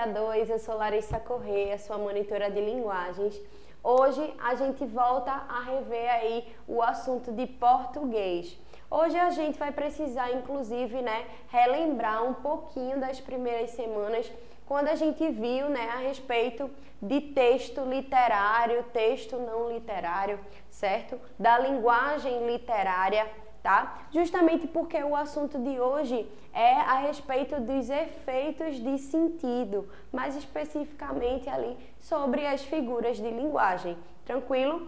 A2, eu sou Larissa Correia, sua monitora de linguagens. Hoje a gente volta a rever aí o assunto de português. Hoje a gente vai precisar, inclusive, relembrar um pouquinho das primeiras semanas, quando a gente viu, a respeito de texto literário, texto não literário, certo? Da linguagem literária, tá? Justamente porque o assunto de hoje é a respeito dos efeitos de sentido, mais especificamente ali sobre as figuras de linguagem. Tranquilo?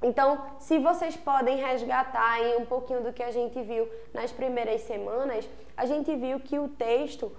Então, se vocês podem resgatar aí um pouquinho do que a gente viu nas primeiras semanas, a gente viu que o texto,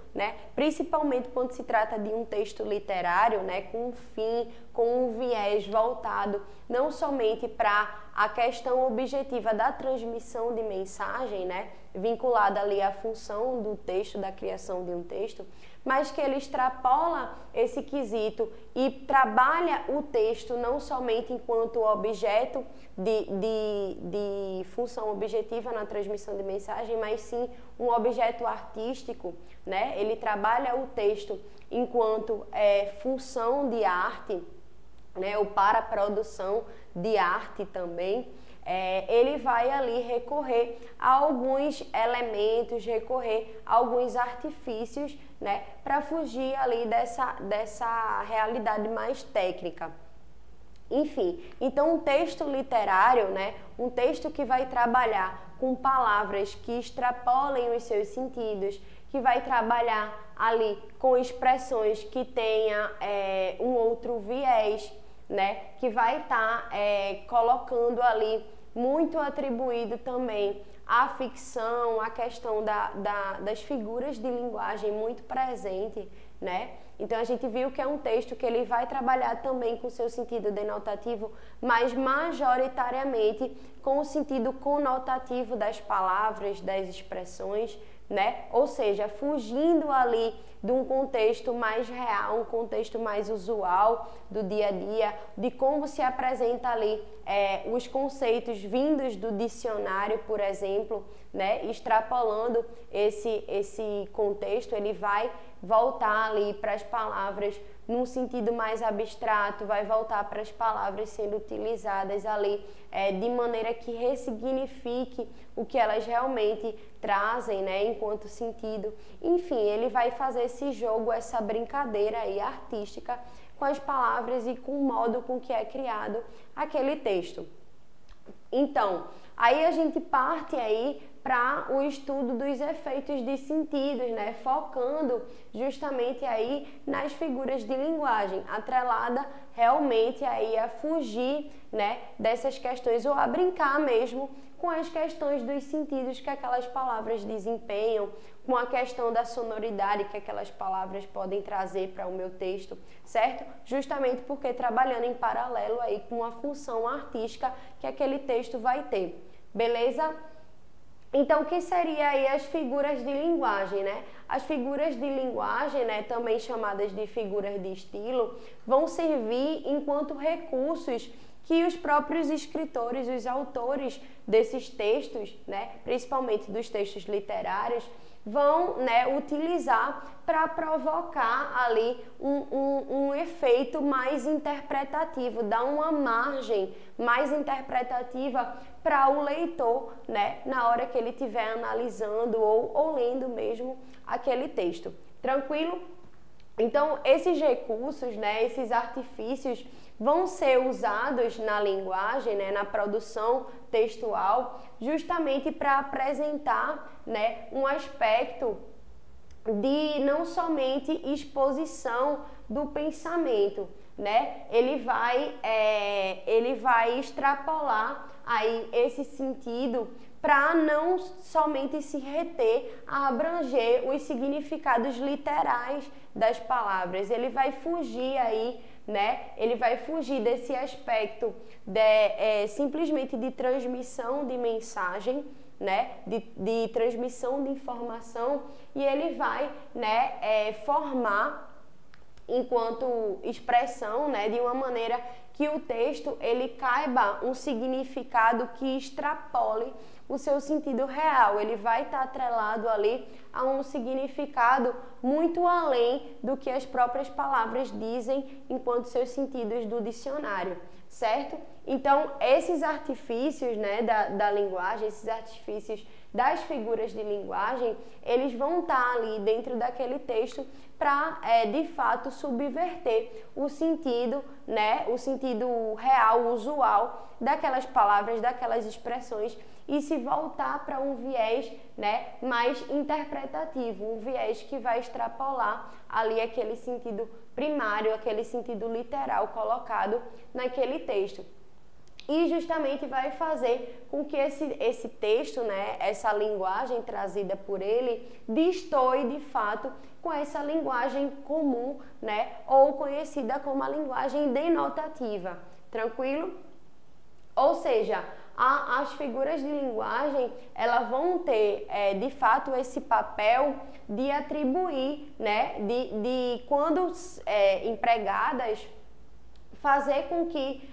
principalmente quando se trata de um texto literário, com um fim, com um viés voltado não somente para a questão objetiva da transmissão de mensagem, vinculada ali à função do texto, da criação de um texto, mas que ele extrapola esse quesito e trabalha o texto não somente enquanto objeto de função objetiva na transmissão de mensagem, mas sim um objeto artístico, Ele trabalha o texto enquanto função de arte, ou para a produção de arte também. Ele vai ali recorrer a alguns elementos, recorrer a alguns artifícios, para fugir ali dessa realidade mais técnica. Enfim, então um texto literário, um texto que vai trabalhar com palavras que extrapolem os seus sentidos, que vai trabalhar ali com expressões que tenha um outro viés, que vai estar colocando ali muito atribuído também à ficção, à questão das figuras de linguagem muito presente, Então a gente viu que é um texto que ele vai trabalhar também com o seu sentido denotativo, mas majoritariamente com o sentido conotativo das palavras, das expressões, Ou seja, fugindo ali de um contexto mais real, um contexto mais usual do dia a dia, de como se apresenta ali os conceitos vindos do dicionário, por exemplo, extrapolando esse contexto, ele vai voltar ali para as palavras num sentido mais abstrato, vai voltar para as palavras sendo utilizadas ali de maneira que ressignifique o que elas realmente trazem, enquanto sentido. Enfim, ele vai fazer esse jogo, essa brincadeira aí artística com as palavras e com o modo com que é criado aquele texto. Então, aí a gente parte aí para o estudo dos efeitos de sentidos, focando justamente aí nas figuras de linguagem, atrelada realmente aí a fugir, dessas questões ou a brincar mesmo com as questões dos sentidos que aquelas palavras desempenham, com a questão da sonoridade que aquelas palavras podem trazer para o meu texto, certo? Justamente porque trabalhando em paralelo aí com a função artística que aquele texto vai ter, beleza? Então, o que seria aí as figuras de linguagem, As figuras de linguagem, também chamadas de figuras de estilo, vão servir enquanto recursos que os próprios escritores, os autores desses textos, principalmente dos textos literários, vão utilizar para provocar ali um efeito mais interpretativo, dar uma margem mais interpretativa para o leitor, na hora que ele estiver analisando ou lendo mesmo aquele texto. Tranquilo? Então, esses recursos, esses artifícios vão ser usados na linguagem, na produção textual, justamente para apresentar, um aspecto de não somente exposição do pensamento, Ele vai extrapolar aí esse sentido para não somente se reter a abranger os significados literais das palavras. Ele vai fugir aí, Ele vai fugir desse aspecto simplesmente de transmissão de mensagem, de transmissão de informação, e ele vai formar enquanto expressão, de uma maneira que o texto ele caiba um significado que extrapole o seu sentido real. Ele vai estar atrelado ali a um significado muito além do que as próprias palavras dizem enquanto seus sentidos do dicionário, certo? Então, esses artifícios, né, da linguagem, esses artifícios das figuras de linguagem, eles vão estar ali dentro daquele texto para, de fato, subverter o sentido, né, o sentido real, usual daquelas palavras, daquelas expressões e se voltar para um viés, né, mais interpretativo, um viés que vai extrapolar ali aquele sentido primário, aquele sentido literal colocado naquele texto. E justamente vai fazer com que esse texto, né, essa linguagem trazida por ele, destoe de fato com essa linguagem comum, né, ou conhecida como a linguagem denotativa. Tranquilo? Ou seja, as figuras de linguagem, elas vão ter, de fato, esse papel de atribuir, né, de quando empregadas, fazer com que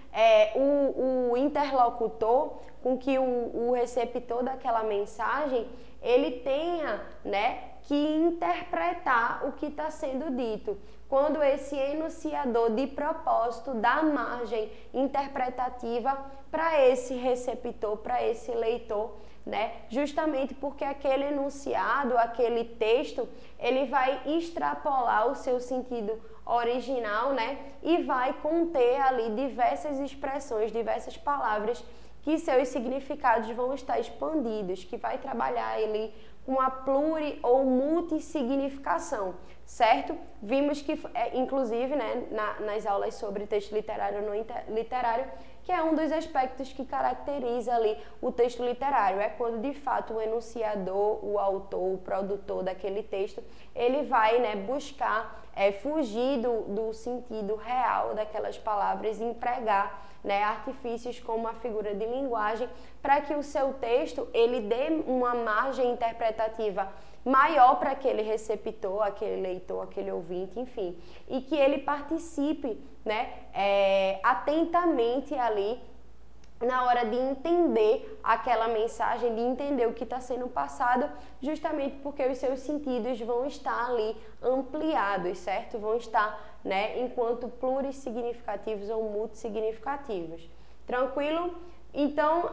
o interlocutor, com que o receptor daquela mensagem, ele tenha, né, que interpretar o que está sendo dito. Quando esse enunciador de propósito dá margem interpretativa para esse receptor, para esse leitor, né? Justamente porque aquele enunciado, aquele texto, ele vai extrapolar o seu sentido original, né? E vai conter ali diversas expressões, diversas palavras que seus significados vão estar expandidos, que vai trabalhar ali com a pluri ou multissignificação, certo? Vimos que, inclusive, né, nas aulas sobre texto literário ou não literário, que é um dos aspectos que caracteriza ali o texto literário, é quando de fato o enunciador, o autor, o produtor daquele texto, ele vai, né, buscar fugir do sentido real daquelas palavras e empregar, né, artifícios como a figura de linguagem para que o seu texto ele dê uma margem interpretativa maior para aquele receptor, aquele leitor, aquele ouvinte, enfim, e que ele participe, né, atentamente ali na hora de entender aquela mensagem, de entender o que está sendo passado, justamente porque os seus sentidos vão estar ali ampliados, certo? Vão estar, né, enquanto plurissignificativos ou multissignificativos. Tranquilo? Então,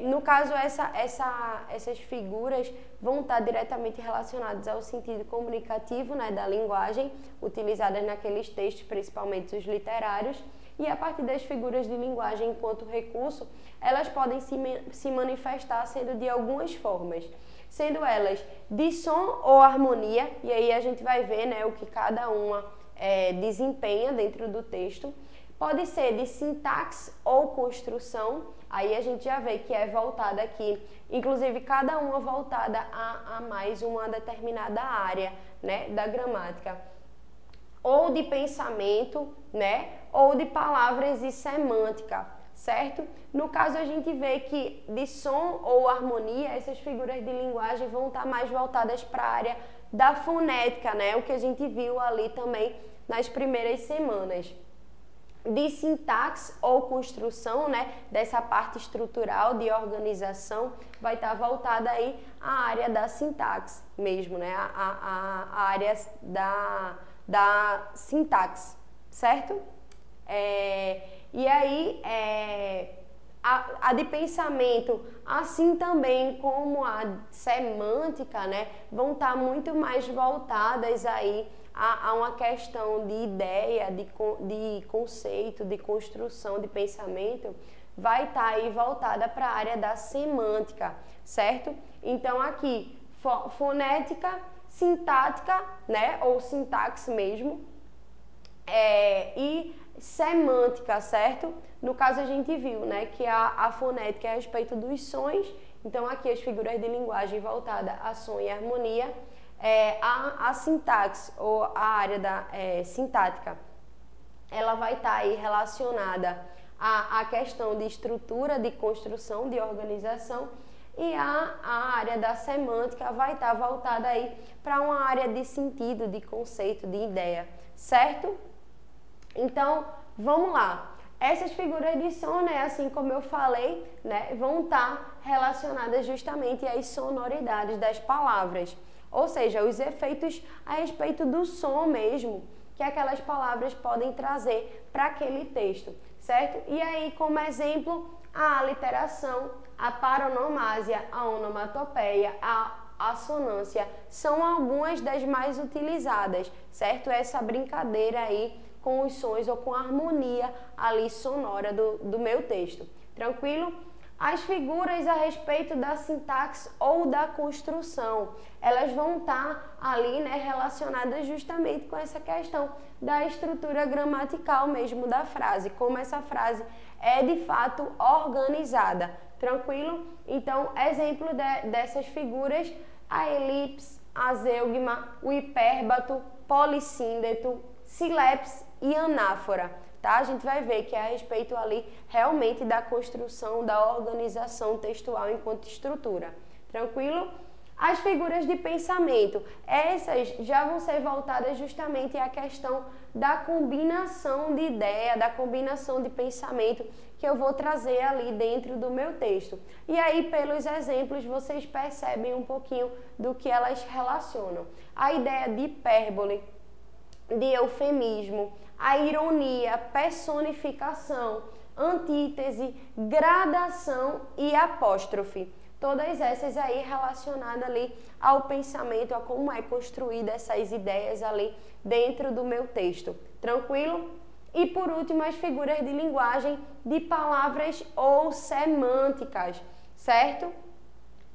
no caso, essas figuras vão estar diretamente relacionadas ao sentido comunicativo, né, da linguagem, utilizadas naqueles textos, principalmente os literários, e a partir das figuras de linguagem enquanto recurso, elas podem se manifestar sendo de algumas formas, sendo elas de som ou harmonia, e aí a gente vai ver, né, o que cada uma desempenha dentro do texto. Pode ser de sintaxe ou construção, aí a gente já vê que é voltada aqui, inclusive cada uma voltada a mais uma determinada área, né, da gramática. Ou de pensamento, né, ou de palavras e semântica, certo? No caso, a gente vê que de som ou harmonia, essas figuras de linguagem vão estar mais voltadas para a área da fonética, né, o que a gente viu ali também nas primeiras semanas. De sintaxe ou construção, né, dessa parte estrutural de organização, vai estar voltada aí à área da sintaxe mesmo, né, a área da sintaxe, certo? E aí, a de pensamento, assim também como a semântica, né, vão estar muito mais voltadas aí a uma questão de ideia, de conceito, de construção, de pensamento, vai estar aí voltada para a área da semântica, certo? Então aqui, fonética, sintática, né, ou sintaxe mesmo, e semântica, certo? No caso a gente viu, né, que a fonética é a respeito dos sons, então aqui as figuras de linguagem voltada a som e harmonia. A sintaxe ou a área da sintática, ela vai estar aí relacionada à questão de estrutura, de construção, de organização, e a área da semântica vai estar voltada aí para uma área de sentido, de conceito, de ideia, certo? Então, vamos lá. Essas figuras de som, né, assim como eu falei, né, vão estar relacionadas justamente às sonoridades das palavras. Ou seja, os efeitos a respeito do som mesmo que aquelas palavras podem trazer para aquele texto, certo? E aí, como exemplo, a aliteração, a paronomásia, a onomatopeia, a assonância são algumas das mais utilizadas, certo? Essa brincadeira aí com os sons ou com a harmonia ali sonora do meu texto. Tranquilo? As figuras a respeito da sintaxe ou da construção, elas vão estar ali, né, relacionadas justamente com essa questão da estrutura gramatical mesmo da frase, como essa frase é de fato organizada. Tranquilo? Então, exemplo dessas figuras, a elipse, a zeugma, o hipérbato, polissíndeto, síleps e anáfora. Tá? A gente vai ver que é a respeito ali realmente da construção, da organização textual enquanto estrutura. Tranquilo? As figuras de pensamento, essas já vão ser voltadas justamente à questão da combinação de ideia, da combinação de pensamento que eu vou trazer ali dentro do meu texto. E aí, pelos exemplos, vocês percebem um pouquinho do que elas relacionam. A ideia de hipérbole, de eufemismo, a ironia, personificação, antítese, gradação e apóstrofe. Todas essas aí relacionadas ali ao pensamento, a como é construída essas ideias ali dentro do meu texto. Tranquilo? E por último, as figuras de linguagem de palavras ou semânticas, certo?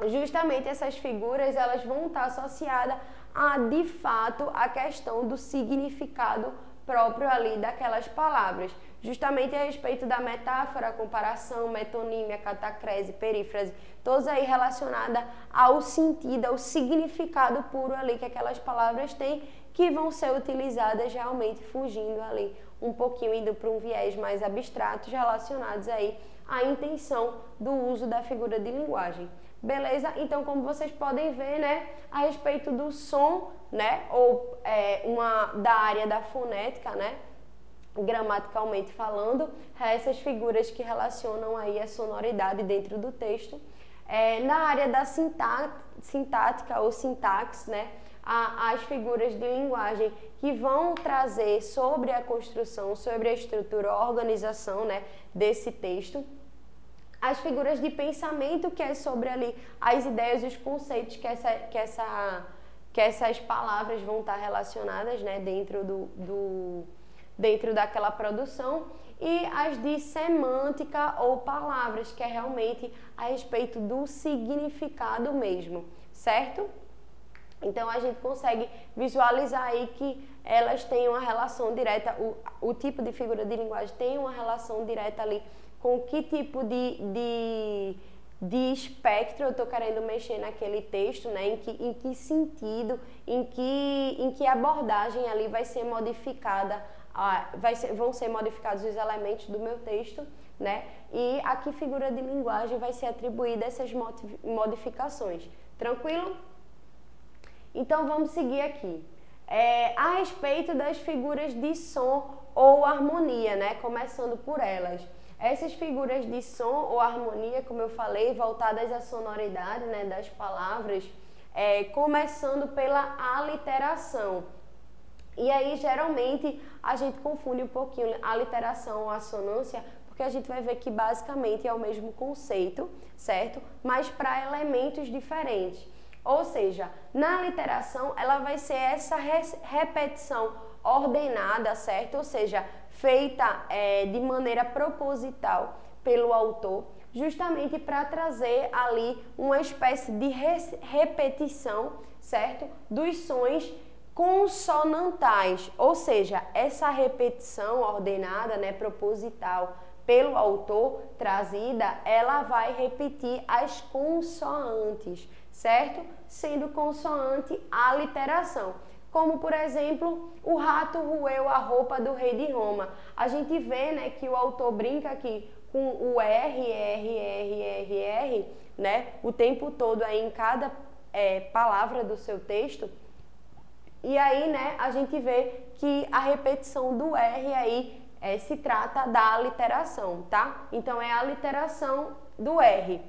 Justamente essas figuras, elas vão estar associadas a, de fato, a questão do significado próprio ali daquelas palavras, justamente a respeito da metáfora, comparação, metonímia, catacrese, perífrase, todas aí relacionadas ao sentido, ao significado puro ali que aquelas palavras têm, que vão ser utilizadas realmente fugindo ali um pouquinho, indo para um viés mais abstrato, relacionados aí à intenção do uso da figura de linguagem. Beleza? Então, como vocês podem ver, né, a respeito do som, né, ou da área da fonética, né, gramaticalmente falando, essas figuras que relacionam aí a sonoridade dentro do texto. Na área da sintática ou sintaxe, né, as figuras de linguagem que vão trazer sobre a construção, sobre a estrutura, a organização, né, desse texto. As figuras de pensamento, que é sobre ali as ideias e os conceitos que essas palavras vão estar relacionadas, né, dentro daquela produção. E as de semântica ou palavras, que é realmente a respeito do significado mesmo, certo? Então, a gente consegue visualizar aí que elas têm uma relação direta, o tipo de figura de linguagem tem uma relação direta ali com que tipo de espectro eu estou querendo mexer naquele texto, né? Em que sentido, em que abordagem ali vai ser modificada, vão ser modificados os elementos do meu texto, né? E a que figura de linguagem vai ser atribuída essas modificações. Tranquilo? Então, vamos seguir aqui. A respeito das figuras de som ou harmonia, né? Começando por elas. Essas figuras de som ou harmonia, como eu falei, voltadas à sonoridade, né, das palavras, começando pela aliteração. E aí, geralmente, a gente confunde um pouquinho a aliteração ou a assonância, porque a gente vai ver que basicamente é o mesmo conceito, certo? Mas para elementos diferentes. Ou seja, na aliteração, ela vai ser essa repetição ordenada, certo? Ou seja, feita de maneira proposital pelo autor, justamente para trazer ali uma espécie de repetição, certo? Dos sons consonantais, ou seja, essa repetição ordenada, né, proposital pelo autor trazida, ela vai repetir as consoantes, certo? Sendo consoante a aliteração. Como, por exemplo, o rato roeu a roupa do rei de Roma. A gente vê, né, que o autor brinca aqui com o R, né, o tempo todo aí em cada palavra do seu texto. E aí, né, a gente vê que a repetição do R aí se trata da aliteração, tá? Então, é a aliteração do R.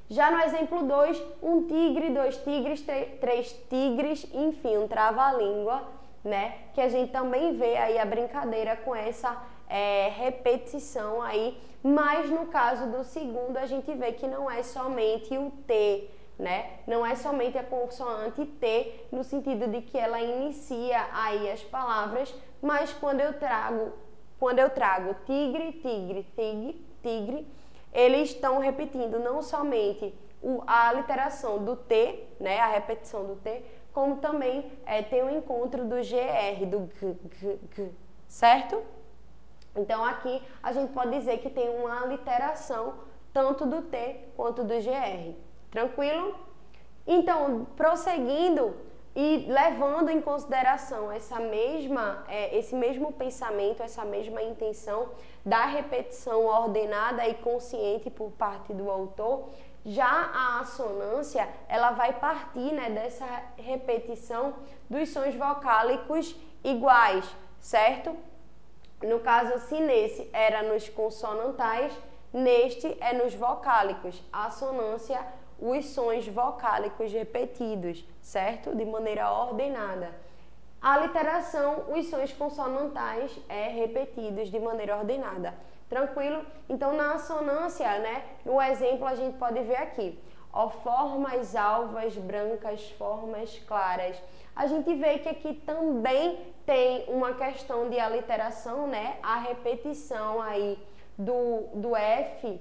Já no exemplo 2, um tigre, 2 tigres, 3 tigres, enfim, um trava-língua, né? Que a gente também vê aí a brincadeira com essa repetição aí, mas no caso do segundo a gente vê que não é somente o T, né? Não é somente a consoante T, no sentido de que ela inicia aí as palavras, mas quando eu trago tigre, tigre, tigre, tigre, eles estão repetindo não somente a aliteração do T, né? A repetição do T, como também tem o encontro do GR, do G, certo? Então aqui a gente pode dizer que tem uma aliteração tanto do T quanto do GR. Tranquilo? Então, prosseguindo e levando em consideração esse mesmo pensamento, essa mesma intenção da repetição ordenada e consciente por parte do autor, já a assonância, ela vai partir, né, dessa repetição dos sons vocálicos iguais, certo? No caso, se nesse era nos consonantais, neste é nos vocálicos. A assonância, os sons vocálicos repetidos, certo? De maneira ordenada. A aliteração, os sons consonantais repetidos de maneira ordenada. Tranquilo? Então, na assonância, né, no exemplo a gente pode ver aqui, ó, formas alvas, brancas, formas claras. A gente vê que aqui também tem uma questão de aliteração, né, a repetição aí do F,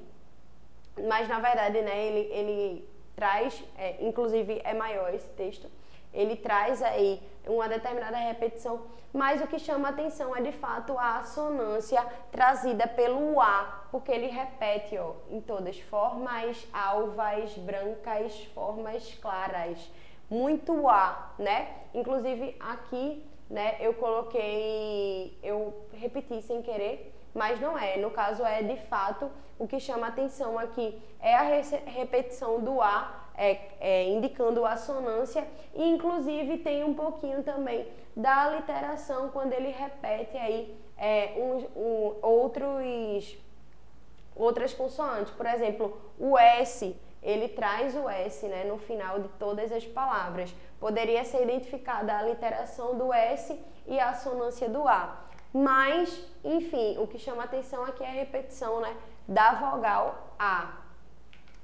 mas na verdade, né, ele traz, inclusive é maior esse texto, ele traz aí uma determinada repetição, mas o que chama a atenção é de fato a assonância trazida pelo A, porque ele repete, ó, em todas, formas alvas, brancas, formas claras, muito A, né? Inclusive aqui, né, eu repeti sem querer, mas não é, no caso é de fato, o que chama a atenção aqui é a repetição do A, indicando a assonância, e inclusive tem um pouquinho também da aliteração quando ele repete aí outras consoantes. Por exemplo, o S, ele traz o S, né, no final de todas as palavras. Poderia ser identificada a aliteração do S e a assonância do A. Mas, enfim, o que chama a atenção aqui é a repetição, né, da vogal A.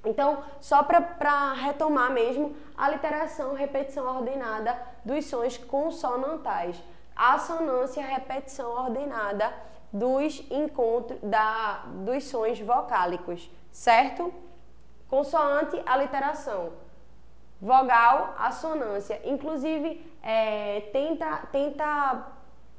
Então, só para retomar mesmo, aliteração, repetição ordenada dos sons consonantais. Assonância, repetição ordenada dos sons vocálicos, certo? Consoante, aliteração. Vogal, assonância. Inclusive, tenta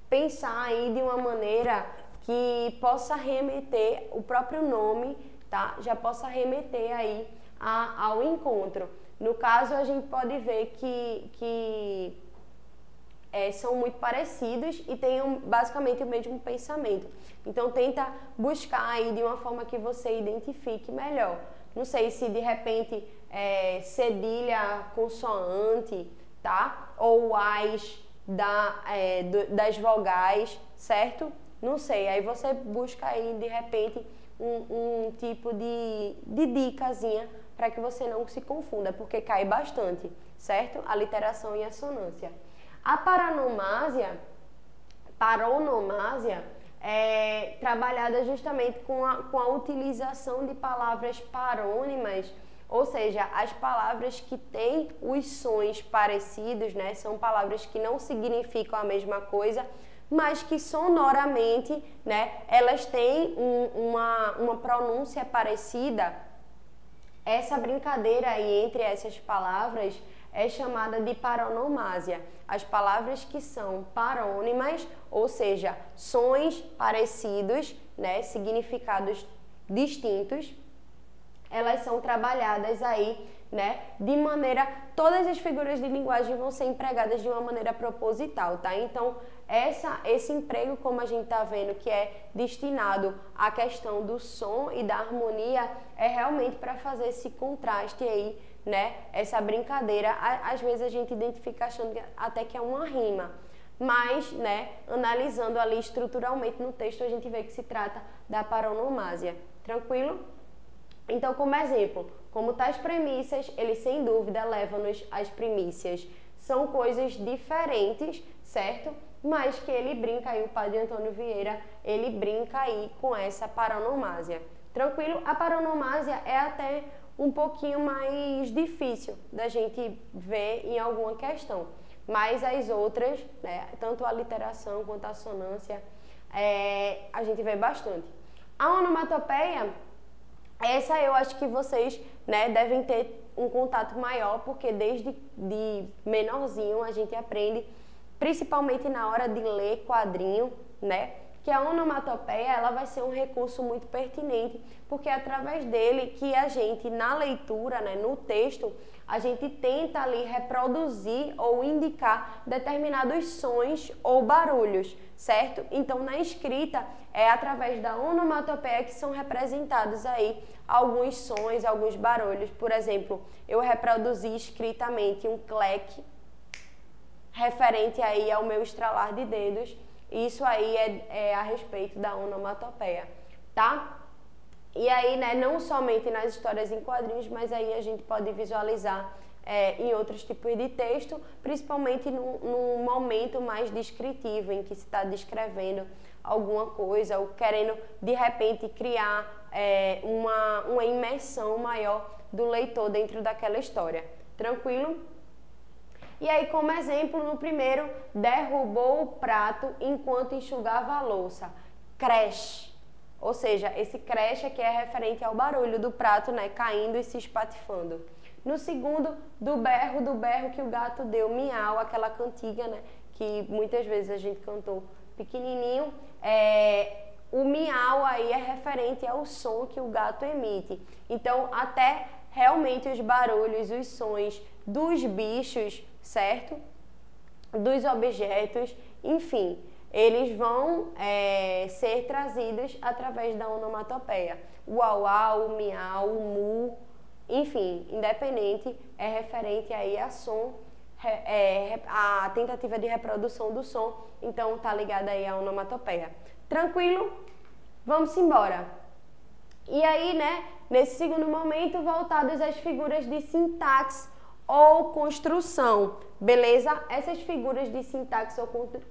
pensar aí de uma maneira que possa remeter o próprio nome, tá? Já possa remeter aí ao encontro. No caso, a gente pode ver que são muito parecidos e têm basicamente o mesmo pensamento. Então, tenta buscar aí de uma forma que você identifique melhor. Não sei se de repente cedilha consoante, tá? Ou as das vogais, certo? Não sei, aí você busca aí de repente um tipo de dicasinha para que você não se confunda, porque cai bastante, certo? A literação e a assonância. A paronomásia é trabalhada justamente com a utilização de palavras parônimas, ou seja, as palavras que têm os sons parecidos, né? São palavras que não significam a mesma coisa, mas que sonoramente, né, elas têm uma pronúncia parecida. Essa brincadeira aí entre essas palavras é chamada de paronomásia. As palavras que são parônimas, ou seja, sons parecidos, né, significados distintos, elas são trabalhadas aí, né, de maneira... Todas as figuras de linguagem vão ser empregadas de uma maneira proposital, tá? Então, esse emprego, como a gente tá vendo, que é destinado à questão do som e da harmonia, é realmente para fazer esse contraste aí, né? Essa brincadeira, às vezes a gente identifica achando até que é uma rima, mas, né, analisando ali estruturalmente no texto, a gente vê que se trata da paronomásia. Tranquilo? Então, como exemplo, como tais premissas, ele sem dúvida leva-nos às primícias. São coisas diferentes, certo? Mas que ele brinca aí, o padre Antônio Vieira, ele brinca aí com essa paronomásia. Tranquilo? A paronomásia é até um pouquinho mais difícil da gente ver em alguma questão. Mas as outras, né, tanto a literação quanto a assonância, a gente vê bastante. A onomatopeia, essa eu acho que vocês, né, devem ter um contato maior, porque desde de menorzinho a gente aprende, principalmente na hora de ler quadrinho, né? Que a onomatopeia, ela vai ser um recurso muito pertinente, porque é através dele que a gente, na leitura, né, no texto, a gente tenta ali reproduzir ou indicar determinados sons ou barulhos, certo? Então, na escrita, é através da onomatopeia que são representados aí alguns sons, alguns barulhos. Por exemplo, eu reproduzi escritamente um cleque, referente aí ao meu estralar de dedos. Isso aí é a respeito da onomatopeia, tá? E aí, né, não somente nas histórias em quadrinhos, mas aí a gente pode visualizar em outros tipos de texto, principalmente num momento mais descritivo, em que se está descrevendo alguma coisa ou querendo, de repente, criar uma imersão maior do leitor dentro daquela história. Tranquilo? E aí, como exemplo, no primeiro, derrubou o prato enquanto enxugava a louça. Crash. Ou seja, esse crash aqui é referente ao barulho do prato, né, caindo e se espatifando. No segundo, do berro que o gato deu, miau, aquela cantiga, né, que muitas vezes a gente cantou pequenininho. O miau aí é referente ao som que o gato emite. Então, até realmente os barulhos, os sons dos bichos, certo? Dos objetos, enfim, eles vão ser trazidos através da onomatopeia. O au-au, o miau, o mu, enfim, independente, é referente aí a som, a tentativa de reprodução do som, então tá ligada aí à onomatopeia. Tranquilo? Vamos embora. E aí, né, nesse segundo momento, voltados às figuras de sintaxe ou construção, beleza? Essas figuras de sintaxe ou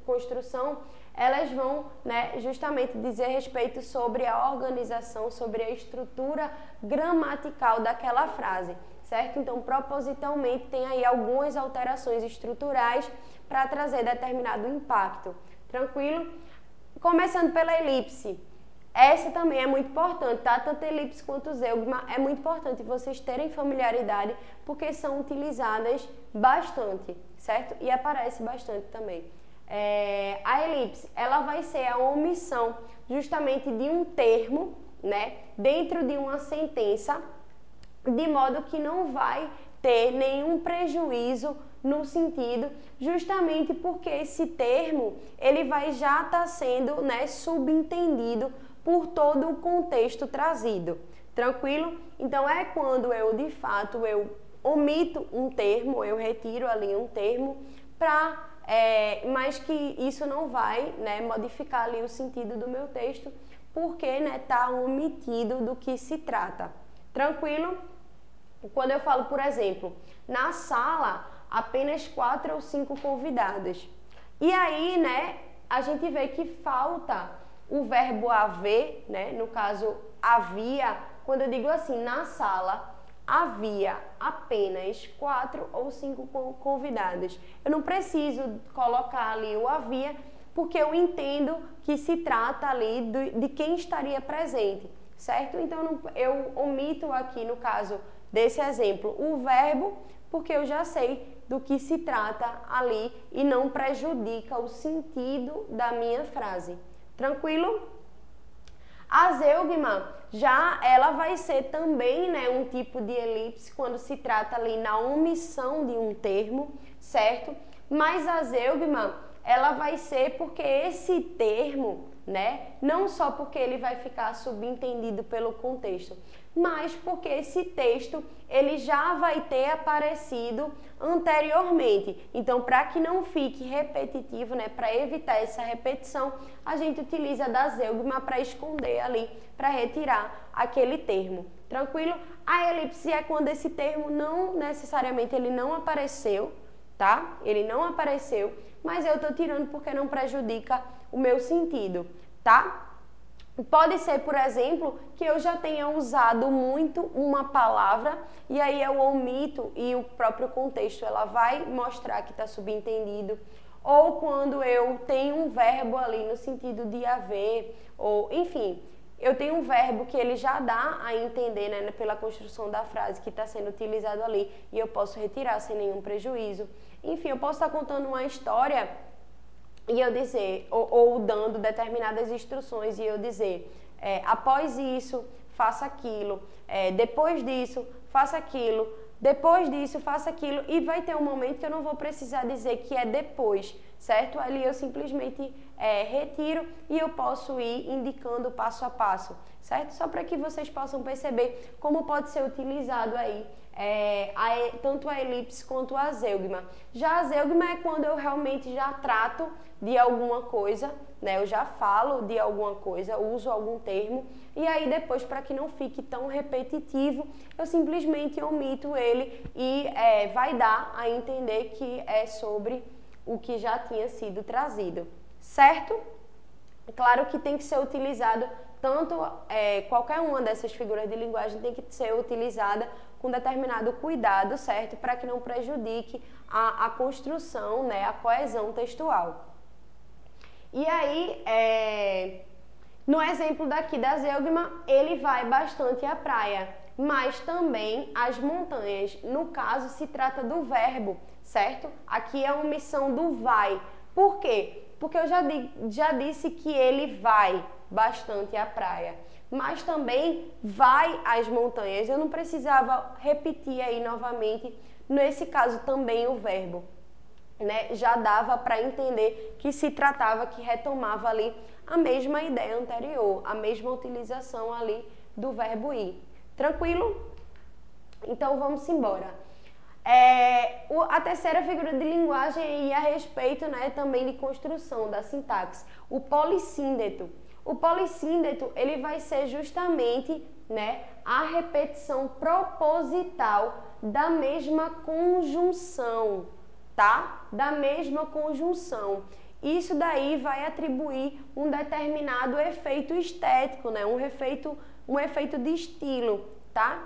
construção, elas vão, né, justamente dizer respeito sobre a organização, sobre a estrutura gramatical daquela frase, certo? Então, propositalmente, tem aí algumas alterações estruturais para trazer determinado impacto. Tranquilo? Começando pela elipse. Essa também é muito importante, tá? Tanto a elipse quanto o zeugma é muito importante vocês terem familiaridade, porque são utilizadas bastante, certo? E aparece bastante também. A elipse, ela vai ser a omissão justamente de um termo, né, dentro de uma sentença, de modo que não vai ter nenhum prejuízo no sentido, justamente porque esse termo, ele vai já estar sendo, né, subentendido por todo o contexto trazido. Tranquilo? Então, é quando eu, de fato, eu omito um termo, eu retiro ali um termo, mas que isso não vai, né, modificar ali o sentido do meu texto, porque, né, tá omitido do que se trata. Tranquilo? Quando eu falo, por exemplo, na sala, apenas 4 ou 5 convidadas. E aí, né, a gente vê que falta o verbo haver, né? No caso, havia, quando eu digo assim, na sala, havia apenas 4 ou 5 convidados. Eu não preciso colocar ali o havia, porque eu entendo que se trata ali de quem estaria presente, certo? Então, eu omito aqui, no caso desse exemplo, o verbo, porque eu já sei do que se trata ali e não prejudica o sentido da minha frase. Tranquilo? A zeugma, já ela vai ser também, né, um tipo de elipse quando se trata ali na omissão de um termo, certo? Mas a zeugma, ela vai ser porque esse termo, né? Não só porque ele vai ficar subentendido pelo contexto, mas porque esse texto ele já vai ter aparecido anteriormente. Então, para que não fique repetitivo, né, para evitar essa repetição, a gente utiliza da zeugma para esconder ali, para retirar aquele termo. Tranquilo? A elipse é quando esse termo não necessariamente ele não apareceu, tá? Ele não apareceu, mas eu tô tirando porque não prejudica o meu sentido, tá? Pode ser, por exemplo, que eu já tenha usado muito uma palavra e aí eu omito e o próprio contexto ela vai mostrar que está subentendido. Ou quando eu tenho um verbo ali no sentido de haver, ou enfim, eu tenho um verbo que ele já dá a entender, né, pela construção da frase que está sendo utilizado ali e eu posso retirar sem nenhum prejuízo. Enfim, eu posso estar contando uma história e eu dizer, ou dando determinadas instruções e eu dizer, após isso, faça aquilo, depois disso, faça aquilo, depois disso, faça aquilo, e vai ter um momento que eu não vou precisar dizer que é depois, certo? Ali eu simplesmente retiro e eu posso ir indicando passo a passo, certo? Só para que vocês possam perceber como pode ser utilizado aí tanto a elipse quanto a zeugma. Já a zeugma é quando eu realmente já trato de alguma coisa, né? Eu já falo de alguma coisa, uso algum termo, e aí depois, para que não fique tão repetitivo, eu simplesmente omito ele e vai dar a entender que é sobre o que já tinha sido trazido, certo? Claro que tem que ser utilizado tanto, qualquer uma dessas figuras de linguagem tem que ser utilizada com determinado cuidado, certo? Para que não prejudique a construção, né? A coesão textual. E aí, no exemplo daqui da zeugma, ele vai bastante à praia, mas também às montanhas. No caso, se trata do verbo, certo? Aqui é a omissão do vai. Por quê? Porque eu já disse que ele vai bastante à praia, mas também vai às montanhas. Eu não precisava repetir aí novamente, nesse caso também o verbo, né? Já dava para entender que se tratava, que retomava ali a mesma ideia anterior, a mesma utilização ali do verbo ir. Tranquilo? Então vamos embora. A terceira figura de linguagem é a respeito, né, também de construção da sintaxe, o polissíndeto. O polissíndeto, ele vai ser justamente, né, a repetição proposital da mesma conjunção, tá? Da mesma conjunção. Isso daí vai atribuir um determinado efeito estético, né, um efeito de estilo, tá?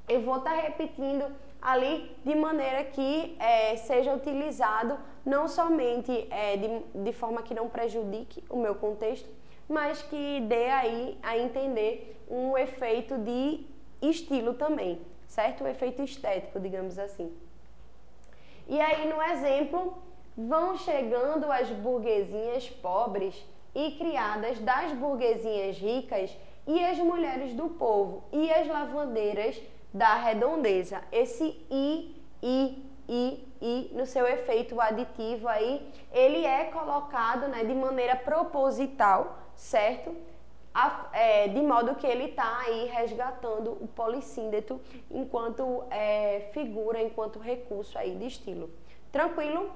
Eu vou estar repetindo ali de maneira que seja utilizado não somente de forma que não prejudique o meu contexto, mas que dê aí a entender um efeito de estilo também, certo? Um efeito estético, digamos assim. E aí no exemplo, vão chegando as burguesinhas pobres e criadas das burguesinhas ricas e as mulheres do povo e as lavandeiras da redondeza. Esse i no seu efeito aditivo aí, ele é colocado, né, de maneira proposital, certo? De modo que ele está aí resgatando o polissíndeto enquanto figura, enquanto recurso aí de estilo. Tranquilo?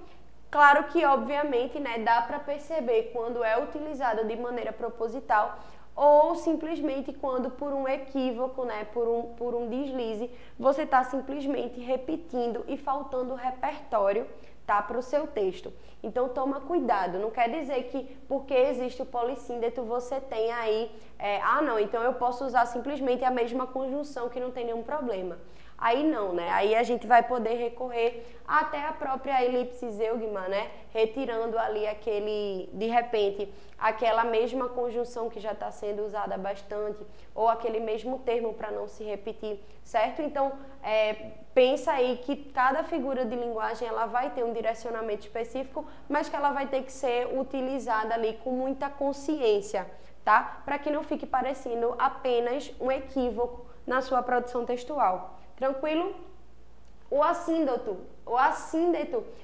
Claro que, obviamente, né, dá para perceber quando é utilizado de maneira proposital ou simplesmente quando por um equívoco, né, por um deslize, você está simplesmente repetindo e faltando repertório, tá, para o seu texto. Então toma cuidado, não quer dizer que porque existe o polissíndeto você tem aí, não, então eu posso usar simplesmente a mesma conjunção que não tem nenhum problema. Aí não, né? Aí a gente vai poder recorrer até a própria elipse zeugma, né? Retirando ali de repente, aquela mesma conjunção que já está sendo usada bastante, ou aquele mesmo termo para não se repetir, certo? Então, pensa aí que cada figura de linguagem ela vai ter um direcionamento específico, mas que ela vai ter que ser utilizada ali com muita consciência, tá? Para que não fique parecendo apenas um equívoco na sua produção textual. Tranquilo? O assíndeto,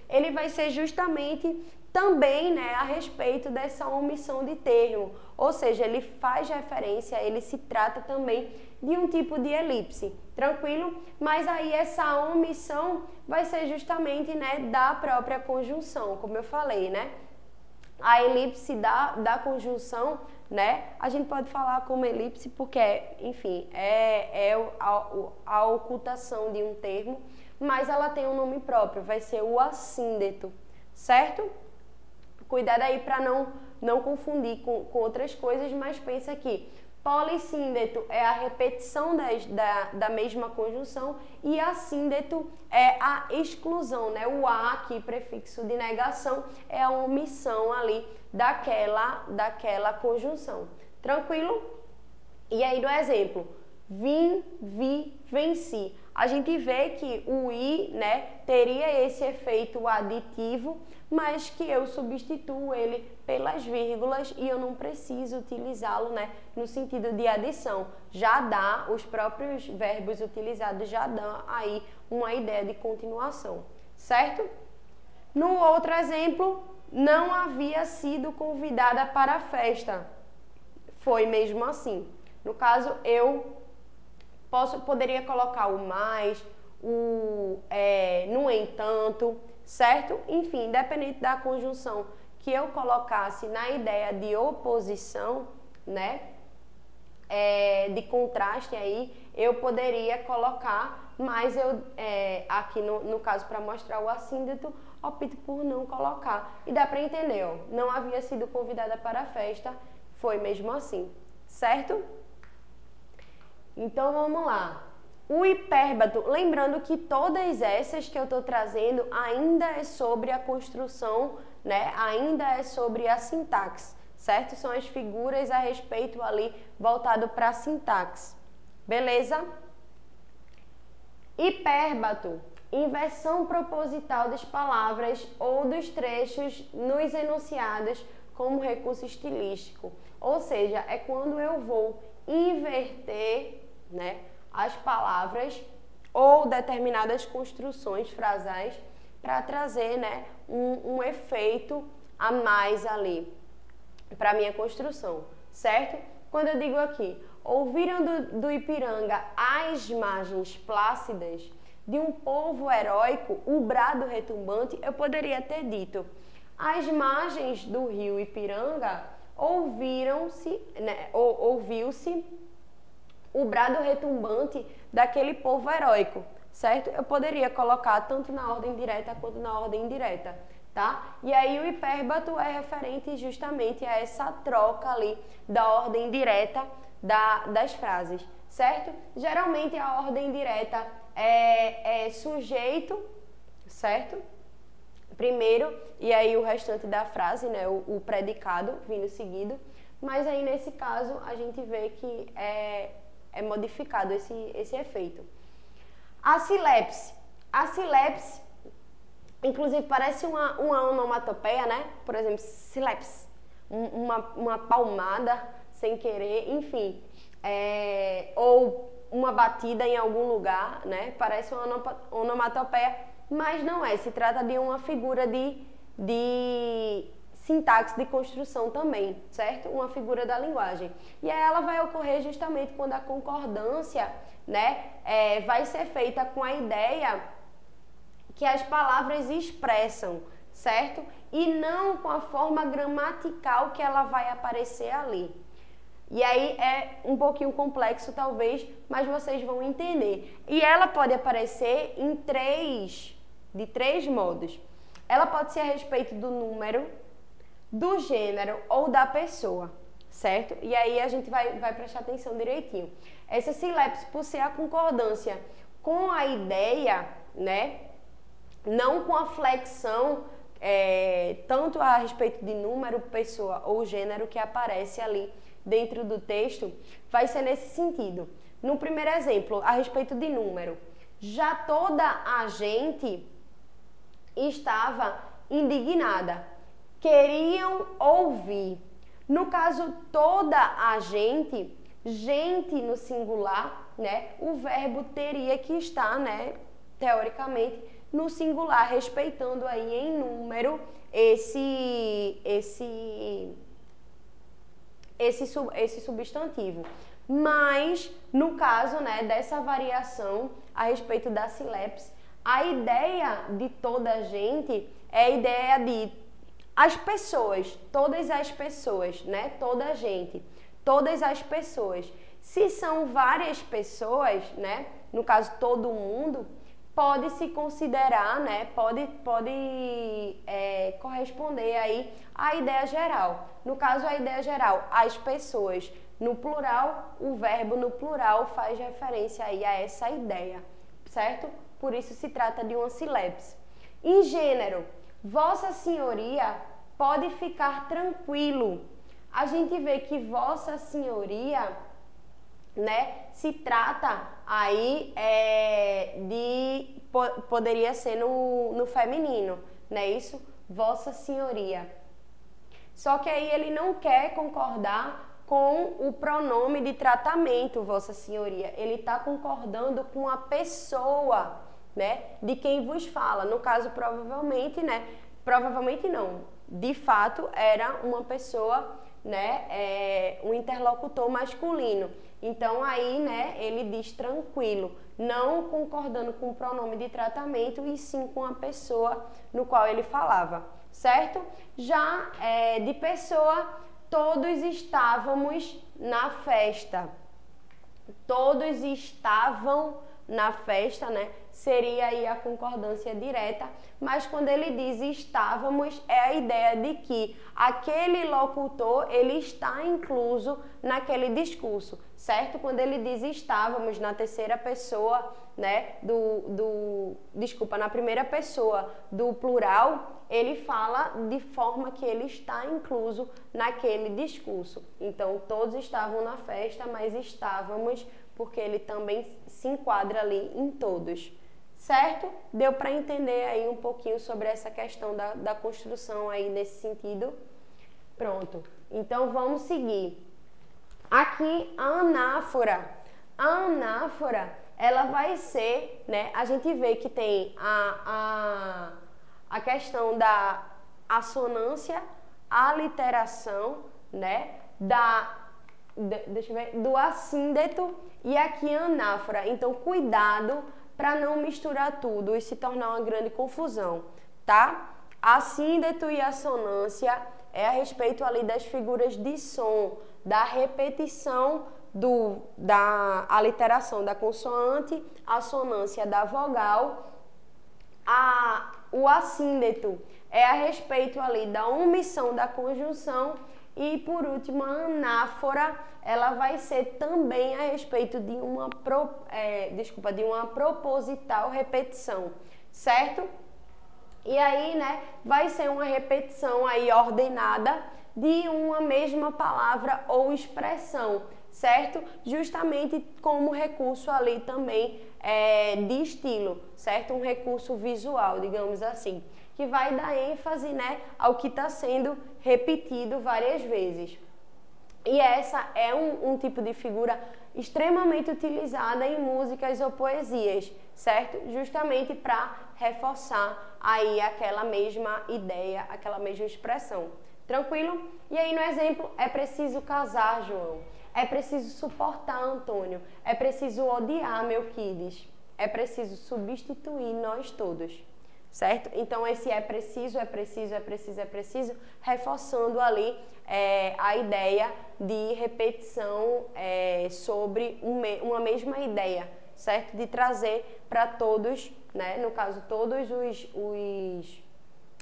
ele vai ser justamente também, né, a respeito dessa omissão de termo, ou seja, ele faz referência, ele se trata também de um tipo de elipse, tranquilo? Mas aí essa omissão vai ser justamente, né, da própria conjunção, como eu falei, né? A elipse da conjunção, né, a gente pode falar como elipse porque, enfim, a ocultação de um termo, mas ela tem um nome próprio, vai ser o assíndeto, certo? Cuidado aí para não confundir com outras coisas, mas pensa aqui, polissíndeto é a repetição da mesma conjunção e assíndeto é a exclusão, né? O a aqui, prefixo de negação, é a omissão ali daquela conjunção. Tranquilo? E aí do exemplo, vim, vi, venci. A gente vê que o i, né, teria esse efeito aditivo, mas que eu substituo ele pelas vírgulas e eu não preciso utilizá-lo, né, no sentido de adição. Já dá, os próprios verbos utilizados já dão aí uma ideia de continuação, certo? No outro exemplo, não havia sido convidada para a festa. Foi mesmo assim. No caso, eu poderia colocar o mais, no entanto, certo? Enfim, independente da conjunção que eu colocasse na ideia de oposição, né? De contraste aí, eu poderia colocar, mas eu, aqui no caso, para mostrar o assíndeto, opto por não colocar. E dá para entender, ó, não havia sido convidada para a festa, foi mesmo assim, certo? Então, vamos lá. O hipérbato, lembrando que todas essas que eu estou trazendo ainda é sobre a construção, né? Ainda é sobre a sintaxe, certo? São as figuras a respeito ali voltado para a sintaxe. Beleza? Hipérbato, inversão proposital das palavras ou dos trechos nos enunciados como recurso estilístico. Ou seja, é quando eu vou inverter, né, as palavras ou determinadas construções frasais para trazer, né, um efeito a mais ali para a minha construção, certo? Quando eu digo aqui, ouviram do Ipiranga as margens plácidas de um povo heróico, o brado retumbante, eu poderia ter dito, as margens do rio Ipiranga ouviram-se, né, ouviu-se o brado retumbante daquele povo heróico, certo? Eu poderia colocar tanto na ordem direta quanto na ordem indireta, tá? E aí o hipérbato é referente justamente a essa troca ali da ordem direta das frases, certo? Geralmente a ordem direta é sujeito, certo? Primeiro, e aí o restante da frase, né? O predicado vindo seguido, mas aí nesse caso a gente vê que é modificado esse efeito. A silepse. A silepse, inclusive, parece uma onomatopeia, né? Por exemplo, silepse. Uma palmada sem querer, enfim. Ou uma batida em algum lugar, né? Parece uma onomatopeia, mas não é. Se trata de uma figura de sintaxe de construção também, certo? Uma figura da linguagem. E aí ela vai ocorrer justamente quando a concordância, né, vai ser feita com a ideia que as palavras expressam, certo? E não com a forma gramatical que ela vai aparecer ali. E aí é um pouquinho complexo talvez, mas vocês vão entender. E ela pode aparecer de três modos. Ela pode ser a respeito do número, do gênero ou da pessoa, certo? E aí a gente vai prestar atenção direitinho. Essa silepse, por ser a concordância com a ideia, né? Não com a flexão, tanto a respeito de número, pessoa ou gênero que aparece ali dentro do texto, vai ser nesse sentido. No primeiro exemplo, a respeito de número, já toda a gente estava indignada. Queriam ouvir. No caso, toda a gente no singular, né? O verbo teria que estar, né? Teoricamente, no singular, respeitando aí em número esse substantivo. Mas, no caso, né, dessa variação a respeito da sílabes, a ideia de toda a gente é a ideia de as pessoas, todas as pessoas, né? Toda a gente, todas as pessoas. Se são várias pessoas, né? No caso, todo mundo, pode se considerar, né? Pode corresponder aí à ideia geral. No caso, a ideia geral, as pessoas no plural, o verbo no plural faz referência aí a essa ideia, certo? Por isso se trata de uma sílabes. Em gênero, Vossa Senhoria pode ficar tranquilo. A gente vê que Vossa Senhoria, né, se trata aí poderia ser no feminino, né, isso? Vossa Senhoria. Só que aí ele não quer concordar com o pronome de tratamento, Vossa Senhoria. Ele está concordando com a pessoa, né, de quem vos fala. No caso, provavelmente, né, provavelmente não, de fato era uma pessoa, né, um interlocutor masculino. Então aí, né, ele diz tranquilo, não concordando com o pronome de tratamento e sim com a pessoa no qual ele falava, certo? Já de pessoa, todos estávamos na festa. Todos estavam na festa, né? Seria aí a concordância direta, mas quando ele diz estávamos, é a ideia de que aquele locutor, ele está incluso naquele discurso, certo? Quando ele diz estávamos na terceira pessoa, né, na primeira pessoa do plural, ele fala de forma que ele está incluso naquele discurso. Então, todos estavam na festa, mas estávamos porque ele também se enquadra ali em todos, certo? Deu para entender aí um pouquinho sobre essa questão da construção aí nesse sentido? Pronto, então vamos seguir. Aqui a anáfora. A anáfora, ela vai ser, né, a gente vê que tem a questão da assonância, aliteração, né, deixa eu ver, do assíndeto e aqui a anáfora. Então, cuidado para não misturar tudo e se tornar uma grande confusão, tá? Assíndeto e assonância é a respeito ali das figuras de som, da repetição da aliteração da consoante, assonância da vogal. O assíndeto é a respeito ali da omissão da conjunção e, por último, a anáfora, ela vai ser também a respeito de uma proposital repetição, certo? E aí, né, vai ser uma repetição aí ordenada de uma mesma palavra ou expressão, certo? Justamente como recurso ali também de estilo, certo? Um recurso visual, digamos assim, que vai dar ênfase, né, ao que está sendo repetido várias vezes. E essa é um tipo de figura extremamente utilizada em músicas ou poesias, certo? Justamente para reforçar aí aquela mesma ideia, aquela mesma expressão. Tranquilo? E aí no exemplo, é preciso casar, João. É preciso suportar, Antônio. É preciso odiar, Melquides. É preciso substituir nós todos. Certo? Então, esse é preciso, reforçando ali a ideia de repetição sobre uma mesma ideia, certo? De trazer para todos, né? No caso, todos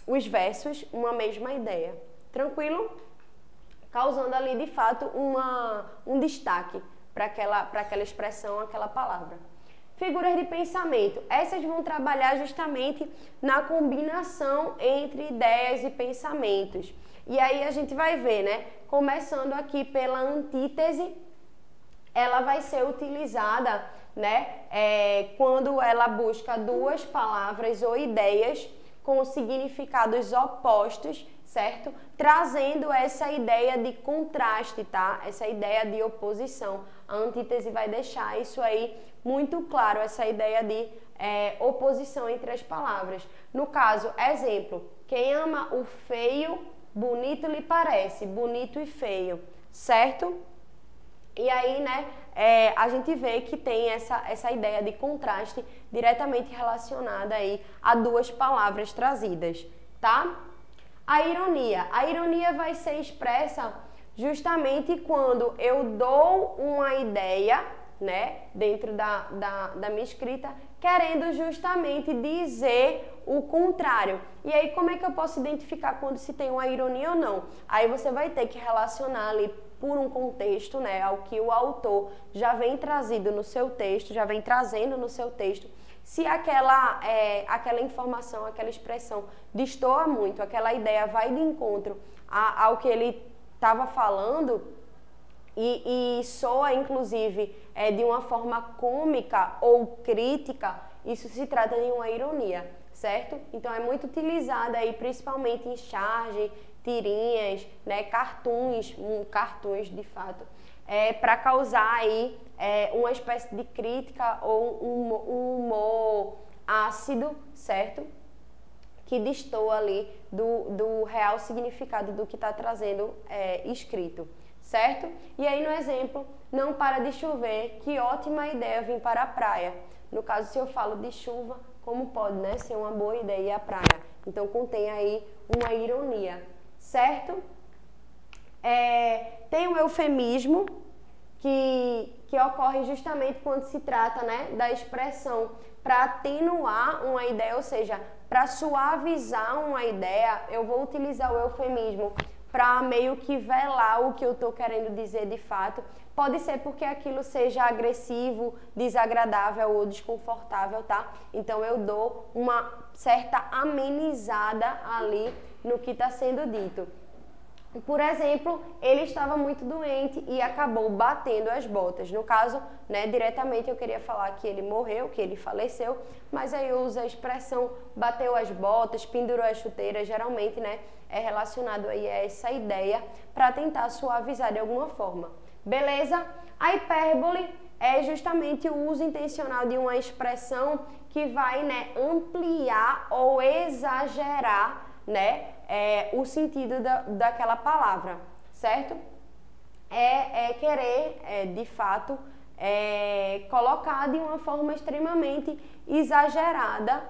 os versos, uma mesma ideia. Tranquilo? Causando ali, de fato, um destaque para aquela expressão, aquela palavra. Figuras de pensamento. Essas vão trabalhar justamente na combinação entre ideias e pensamentos. E aí a gente vai ver, né? Começando aqui pela antítese, ela vai ser utilizada, né? Quando ela busca duas palavras ou ideias com significados opostos, certo? Trazendo essa ideia de contraste, tá? Essa ideia de oposição. A antítese vai deixar isso aí muito claro, essa ideia de oposição entre as palavras. No caso, exemplo, quem ama o feio, bonito lhe parece, bonito e feio, certo? E aí, né, a gente vê que tem essa ideia de contraste diretamente relacionada aí a duas palavras trazidas, tá? A ironia vai ser expressa justamente quando eu dou uma ideia, né, dentro da minha escrita, querendo justamente dizer o contrário. E aí, como é que eu posso identificar quando se tem uma ironia ou não? Aí você vai ter que relacionar ali por um contexto, né, ao que o autor já vem trazendo no seu texto, já vem trazendo no seu texto. Se aquela informação, aquela expressão destoa muito, aquela ideia vai de encontro ao que ele estava falando e soa, inclusive, de uma forma cômica ou crítica, isso se trata de uma ironia, certo? Então, é muito utilizada aí, principalmente em charge, tirinhas, né, cartoons de fato, para causar aí uma espécie de crítica ou um humor ácido, certo? Que destoa ali do real significado do que está trazendo escrito, certo? E aí no exemplo, não para de chover, que ótima ideia vir para a praia. No caso, se eu falo de chuva, como pode, né, ser uma boa ideia ir à praia? Então contém aí uma ironia, certo? Tem o eufemismo, que ocorre justamente quando se trata, né, da expressão para atenuar uma ideia, ou seja, para suavizar uma ideia, eu vou utilizar o eufemismo para meio que velar o que eu estou querendo dizer de fato. Pode ser porque aquilo seja agressivo, desagradável ou desconfortável, tá? Então eu dou uma certa amenizada ali no que está sendo dito. Por exemplo, ele estava muito doente e acabou batendo as botas. No caso, né, diretamente eu queria falar que ele morreu, que ele faleceu, mas aí eu uso a expressão bateu as botas, pendurou as chuteiras, geralmente, né, é relacionado aí a essa ideia para tentar suavizar de alguma forma. Beleza? A hipérbole é justamente o uso intencional de uma expressão que vai, né, ampliar ou exagerar, né, o sentido daquela palavra, certo? Querer, de fato, colocar de uma forma extremamente exagerada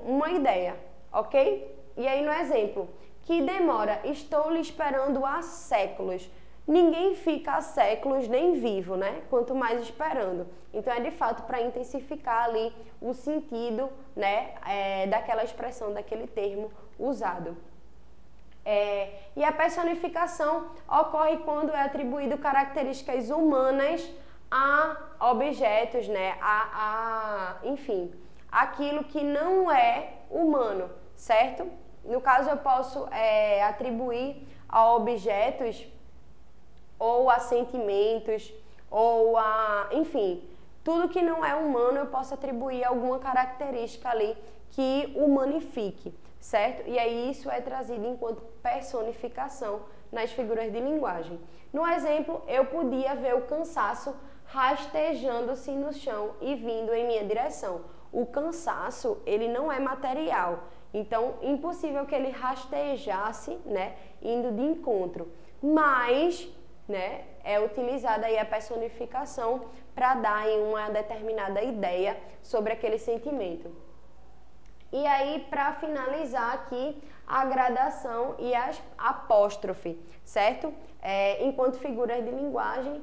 uma ideia, ok? E aí no exemplo, que demora, estou lhe esperando há séculos. Ninguém fica há séculos nem vivo, né? Quanto mais esperando. Então é de fato para intensificar ali o sentido, né, daquela expressão, daquele termo usado. E a personificação ocorre quando é atribuído características humanas a objetos, né? Enfim, aquilo que não é humano, certo? No caso, eu posso atribuir a objetos ou a sentimentos, ou enfim, tudo que não é humano eu posso atribuir alguma característica ali que humanifique, certo? E aí isso é trazido enquanto personificação nas figuras de linguagem. No exemplo, eu podia ver o cansaço rastejando-se no chão e vindo em minha direção. O cansaço, ele não é material, então impossível que ele rastejasse, né, indo de encontro, mas, né, é utilizada aí a personificação para dar aí uma determinada ideia sobre aquele sentimento. E aí, para finalizar aqui, a gradação e a apóstrofe, certo? Enquanto figuras de linguagem,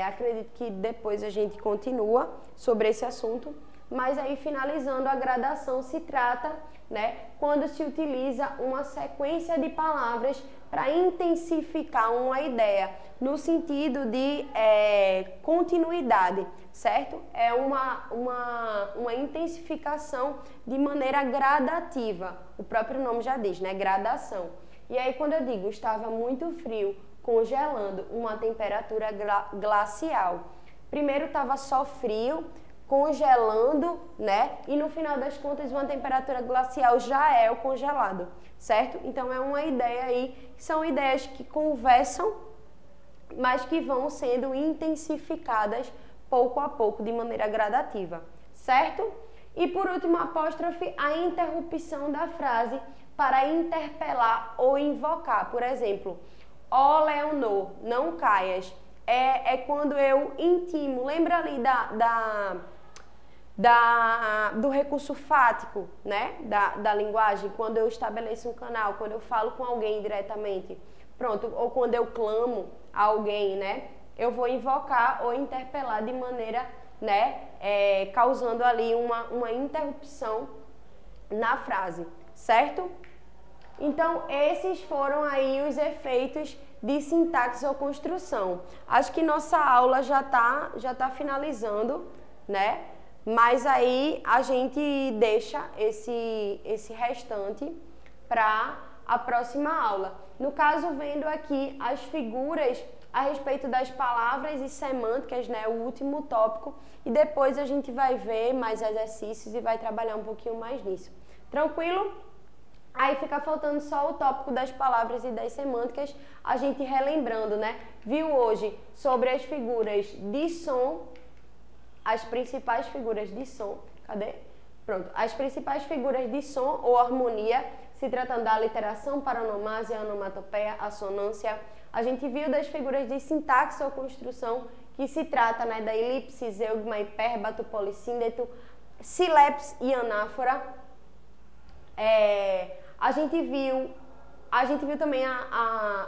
acredito que depois a gente continua sobre esse assunto, mas aí finalizando, a gradação se trata, né, quando se utiliza uma sequência de palavras para intensificar uma ideia, no sentido de continuidade, certo? É uma intensificação de maneira gradativa, o próprio nome já diz, né? Gradação. E aí quando eu digo estava muito frio, congelando, uma temperatura glacial. Primeiro estava só frio, congelando, né? E no final das contas, uma temperatura glacial já é o congelado, certo? Então é uma ideia aí, são ideias que conversam, mas que vão sendo intensificadas pouco a pouco, de maneira gradativa, certo? E por último, apóstrofe, a interrupção da frase para interpelar ou invocar. Por exemplo, ó Leonor, não caias. É quando eu intimo. Lembra ali do recurso fático, né? Da linguagem, quando eu estabeleço um canal, quando eu falo com alguém diretamente. Pronto, ou quando eu clamo a alguém, né? Eu vou invocar ou interpelar de maneira, né? Causando ali uma interrupção na frase, certo? Então, esses foram aí os efeitos de sintaxe ou construção. Acho que nossa aula já tá finalizando, né? Mas aí a gente deixa esse restante para a próxima aula. No caso, vendo aqui as figuras a respeito das palavras e semânticas, né? O último tópico. E depois a gente vai ver mais exercícios e vai trabalhar um pouquinho mais nisso. Tranquilo? Aí fica faltando só o tópico das palavras e das semânticas, a gente relembrando, né? Viu hoje sobre as figuras de som, as principais figuras de som, cadê? Pronto, as principais figuras de som ou harmonia, se tratando da aliteração, paronomásia, onomatopeia, assonância. A gente viu das figuras de sintaxe ou construção, que se trata, né, da elipse, zeugma, hipérbato, polissíndeto, síleps e anáfora. A gente viu também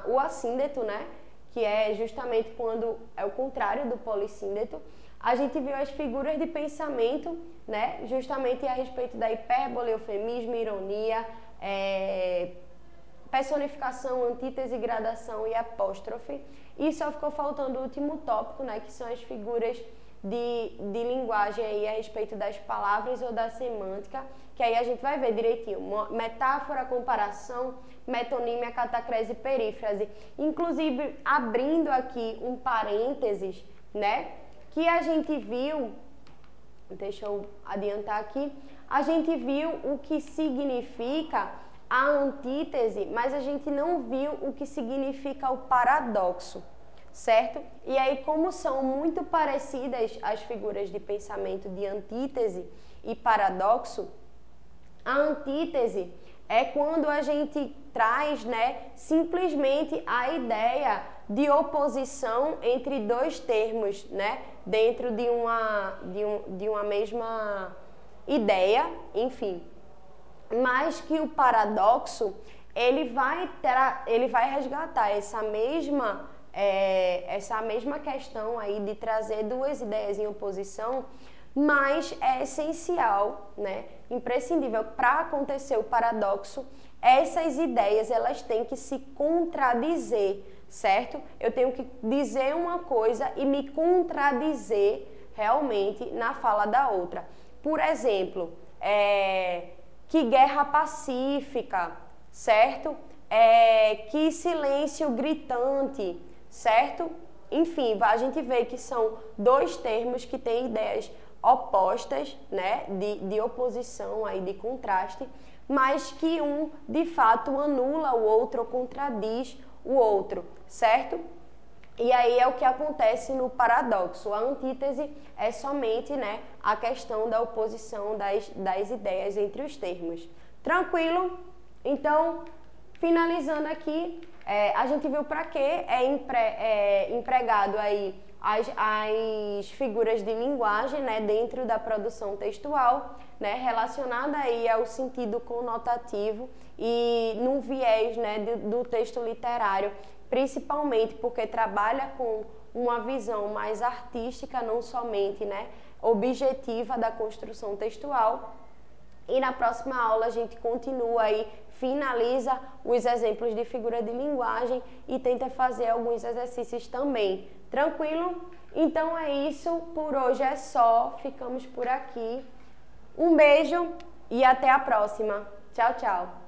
o assíndeto, né? Que é justamente quando é o contrário do polissíndeto. A gente viu as figuras de pensamento, né? Justamente a respeito da hipérbole, eufemismo, ironia, personificação, antítese, gradação e apóstrofe. E só ficou faltando o último tópico, né? Que são as figuras de linguagem aí a respeito das palavras ou da semântica, que aí a gente vai ver direitinho, metáfora, comparação, metonímia, catacrese e perífrase. Inclusive, abrindo aqui um parênteses, né, que a gente viu, deixa eu adiantar aqui, a gente viu o que significa a antítese, mas a gente não viu o que significa o paradoxo. Certo? E aí, como são muito parecidas as figuras de pensamento de antítese e paradoxo, a antítese é quando a gente traz, né, simplesmente a ideia de oposição entre dois termos, né, dentro de uma mesma ideia, enfim. Mas que o paradoxo, ele vai resgatar essa mesma questão aí de trazer duas ideias em oposição, mas é essencial, né, imprescindível para acontecer o paradoxo, essas ideias elas têm que se contradizer, certo? Eu tenho que dizer uma coisa e me contradizer realmente na fala da outra. Por exemplo, que guerra pacífica, certo? Que silêncio gritante, certo? Enfim, a gente vê que são dois termos que têm ideias opostas, né, de oposição, aí, de contraste, mas que um, de fato, anula o outro ou contradiz o outro, certo? E aí é o que acontece no paradoxo. A antítese é somente, né, a questão da oposição das ideias entre os termos. Tranquilo? Então, finalizando aqui, a gente viu para que é empregado aí as figuras de linguagem, né, dentro da produção textual, né, relacionada aí ao sentido conotativo e num viés, né, do texto literário, principalmente porque trabalha com uma visão mais artística, não somente, né, objetiva da construção textual. E na próxima aula a gente continua aí, finaliza os exemplos de figura de linguagem e tenta fazer alguns exercícios também. Tranquilo? Então é isso, por hoje é só, ficamos por aqui. Um beijo e até a próxima. Tchau, tchau!